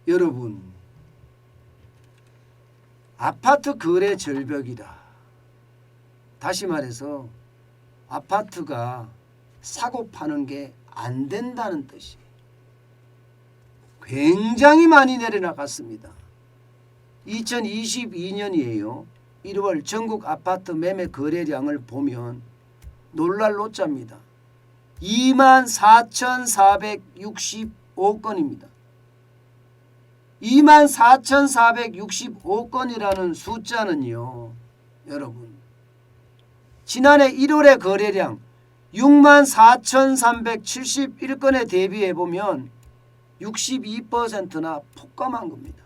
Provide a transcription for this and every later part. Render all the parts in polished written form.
여러분, 아파트 거래 절벽이다. 다시 말해서 아파트가 사고 파는 게 안 된다는 뜻이에요. 굉장히 많이 내려나갔습니다. 2022년이에요. 1월 전국 아파트 매매 거래량을 보면 놀랄 노짜입니다. 24,465건입니다. 24,465건이라는 숫자는요, 여러분, 지난해 1월의 거래량 64,371건에 대비해 보면 62%나 폭감한 겁니다.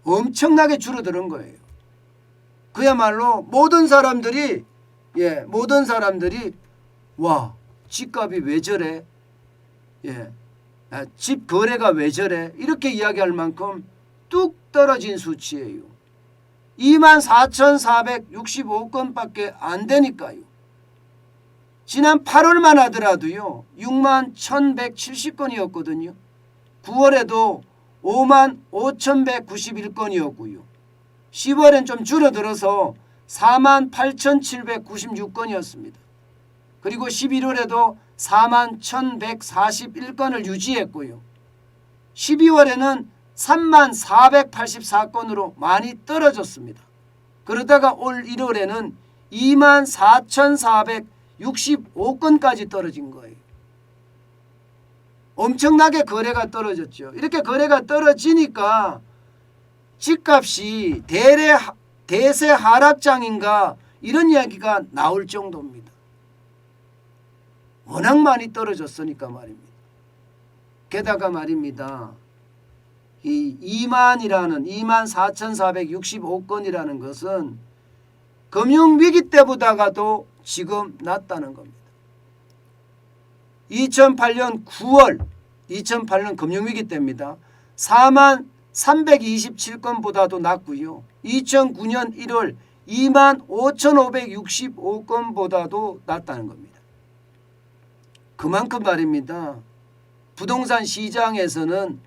엄청나게 줄어드는 거예요. 그야말로 모든 사람들이 와, 집값이 왜 저래? 집 거래가 왜 저래? 이렇게 이야기할 만큼 뚝 떨어진 수치예요. 24,465건밖에 안 되니까요. 지난 8월만 하더라도요, 61,170건이었거든요. 9월에도 55,191건이었고요. 10월엔 좀 줄어들어서 48,796건이었습니다. 그리고 11월에도 41,141건을 유지했고요. 12월에는 34,484건으로 많이 떨어졌습니다. 그러다가 올 1월에는 24,465건까지 떨어진 거예요. 엄청나게 거래가 떨어졌죠. 이렇게 거래가 떨어지니까 집값이 대세 하락장인가 이런 이야기가 나올 정도입니다. 워낙 많이 떨어졌으니까 말입니다. 게다가 말입니다. 이 24,465건이라는 것은 금융위기 때보다도 지금 낮다는 겁니다. 2008년 9월 2008년 금융위기 때입니다. 4327건보다도 낮고요. 2009년 1월 25,565건보다도 낮다는 겁니다. 그만큼 말입니다. 부동산 시장에서는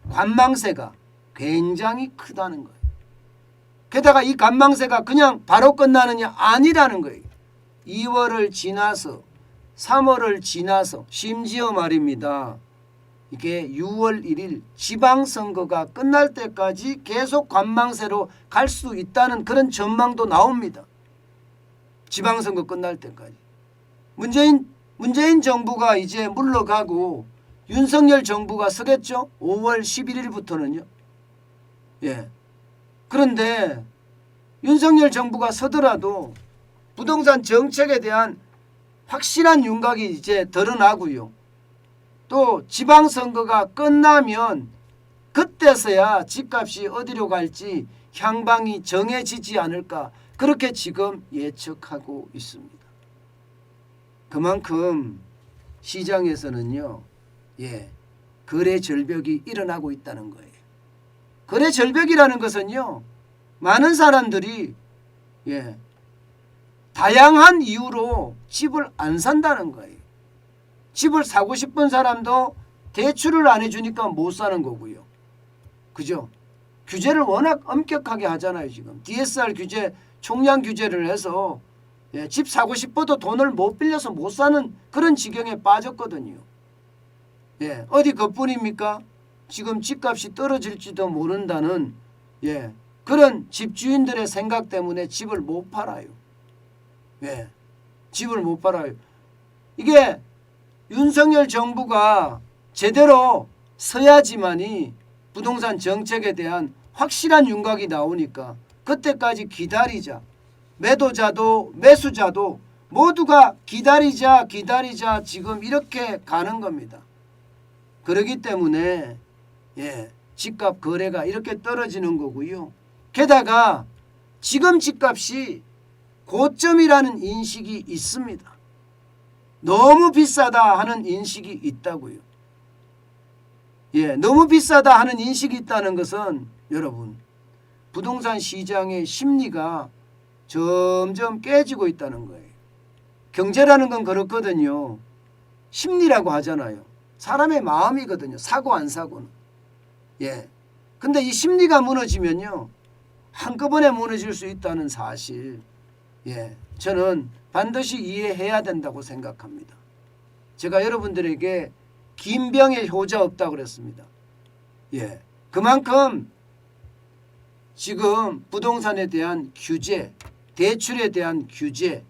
관망세가 굉장히 크다는 거예요. 게다가 이 관망세가 그냥 바로 끝나느냐? 아니라는 거예요. 2월을 지나서 3월을 지나서 심지어 말입니다. 이게 6월 1일 지방선거가 끝날 때까지 계속 관망세로 갈 수 있다는 그런 전망도 나옵니다. 지방선거 끝날 때까지. 문재인 정부가 이제 물러가고 윤석열 정부가 서겠죠. 5월 11일부터는요. 그런데 윤석열 정부가 서더라도 부동산 정책에 대한 확실한 윤곽이 이제 드러나고요. 또 지방선거가 끝나면 그때서야 집값이 어디로 갈지 향방이 정해지지 않을까, 그렇게 지금 예측하고 있습니다. 그만큼 시장에서는요, 거래 절벽이 일어나고 있다는 거예요. 거래 절벽이라는 것은요, 많은 사람들이 다양한 이유로 집을 안 산다는 거예요. 집을 사고 싶은 사람도 대출을 안 해주니까 못 사는 거고요. 그죠? 규제를 워낙 엄격하게 하잖아요. 지금 DSR 규제, 총량 규제를 해서 집 사고 싶어도 돈을 못 빌려서 못 사는 그런 지경에 빠졌거든요. 어디 그뿐입니까? 지금 집값이 떨어질지도 모른다는 그런 집주인들의 생각 때문에 집을 못 팔아요. 집을 못 팔아요. 이게 윤석열 정부가 제대로 서야지만이 부동산 정책에 대한 확실한 윤곽이 나오니까 그때까지 기다리자. 매도자도 매수자도 모두가 기다리자 지금 이렇게 가는 겁니다. 그렇기 때문에 집값 거래가 이렇게 떨어지는 거고요. 게다가 지금 집값이 고점이라는 인식이 있습니다. 너무 비싸다 하는 인식이 있다고요. 너무 비싸다 하는 인식이 있다는 것은 여러분, 부동산 시장의 심리가 점점 깨지고 있다는 거예요. 경제라는 건 그렇거든요. 심리라고 하잖아요. 사람의 마음이거든요. 사고 안 사고는. 예. 근데 이 심리가 무너지면요. 한꺼번에 무너질 수 있다는 사실. 예. 저는 반드시 이해해야 된다고 생각합니다. 제가 여러분들에게 긴 병에 효자 없다고 그랬습니다. 예. 그만큼 지금 부동산에 대한 규제, 대출에 대한 규제,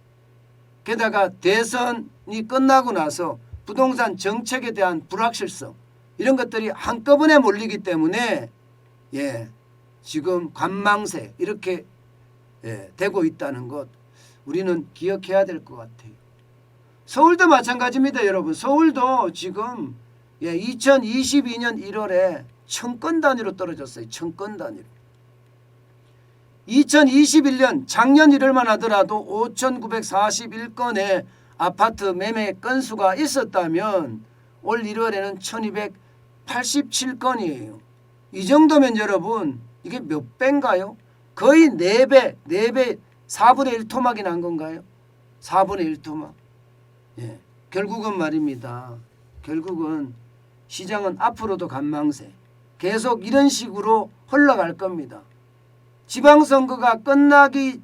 게다가 대선이 끝나고 나서 부동산 정책에 대한 불확실성 이런 것들이 한꺼번에 몰리기 때문에 예, 지금 관망세 이렇게 되고 있다는 것 우리는 기억해야 될 것 같아요. 서울도 마찬가지입니다. 여러분. 서울도 지금 2022년 1월에 1000건 단위로 떨어졌어요. 1000건 단위로. 2021년 작년 1월만 하더라도 5941건의 아파트 매매 건수가 있었다면 올 1월에는 1287건이에요. 이 정도면 여러분 이게 몇 배인가요? 거의 4배 4분의 1 토막이 난 건가요? 4분의 1 토막. 예, 결국은 말입니다. 결국은 시장은 앞으로도 관망세 계속 이런 식으로 흘러갈 겁니다. 지방선거가 끝나기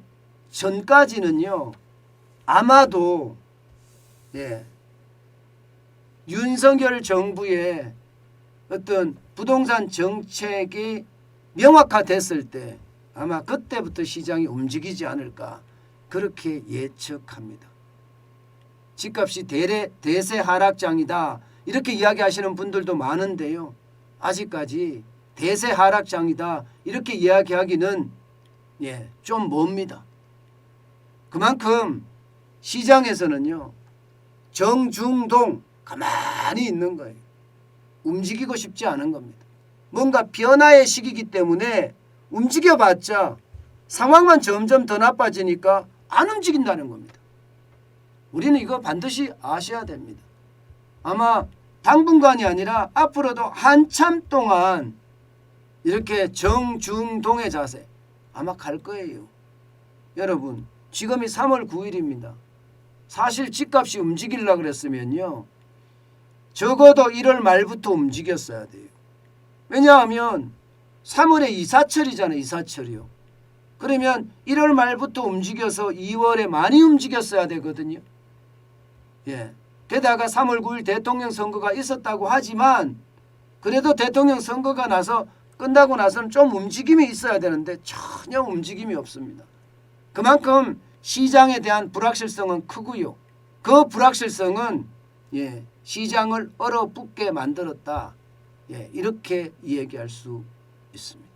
전까지는요. 아마도 윤석열 정부의 어떤 부동산 정책이 명확화됐을 때 아마 그때부터 시장이 움직이지 않을까 그렇게 예측합니다. 집값이 대세 하락장이다 이렇게 이야기하시는 분들도 많은데요. 아직까지 대세 하락장이다 이렇게 이야기하기는 좀 멉니다. 그만큼 시장에서는요. 정중동 가만히 있는 거예요. 움직이고 싶지 않은 겁니다. 뭔가 변화의 시기이기 때문에 움직여봤자 상황만 점점 더 나빠지니까 안 움직인다는 겁니다. 우리는 이거 반드시 아셔야 됩니다. 아마 당분간이 아니라 앞으로도 한참 동안 이렇게 정중동의 자세 아마 갈 거예요. 여러분 지금이 3월 9일입니다. 사실 집값이 움직이려고 그랬으면요. 적어도 1월 말부터 움직였어야 돼요. 왜냐하면 3월에 이사철이잖아요. 이사철이요. 그러면 1월 말부터 움직여서 2월에 많이 움직였어야 되거든요. 예. 게다가 3월 9일 대통령 선거가 있었다고 하지만 그래도 대통령 선거가 끝나고 나서는 좀 움직임이 있어야 되는데 전혀 움직임이 없습니다. 그만큼 시장에 대한 불확실성은 크고요. 그 불확실성은 시장을 얼어붙게 만들었다. 이렇게 얘기할 수 있습니다.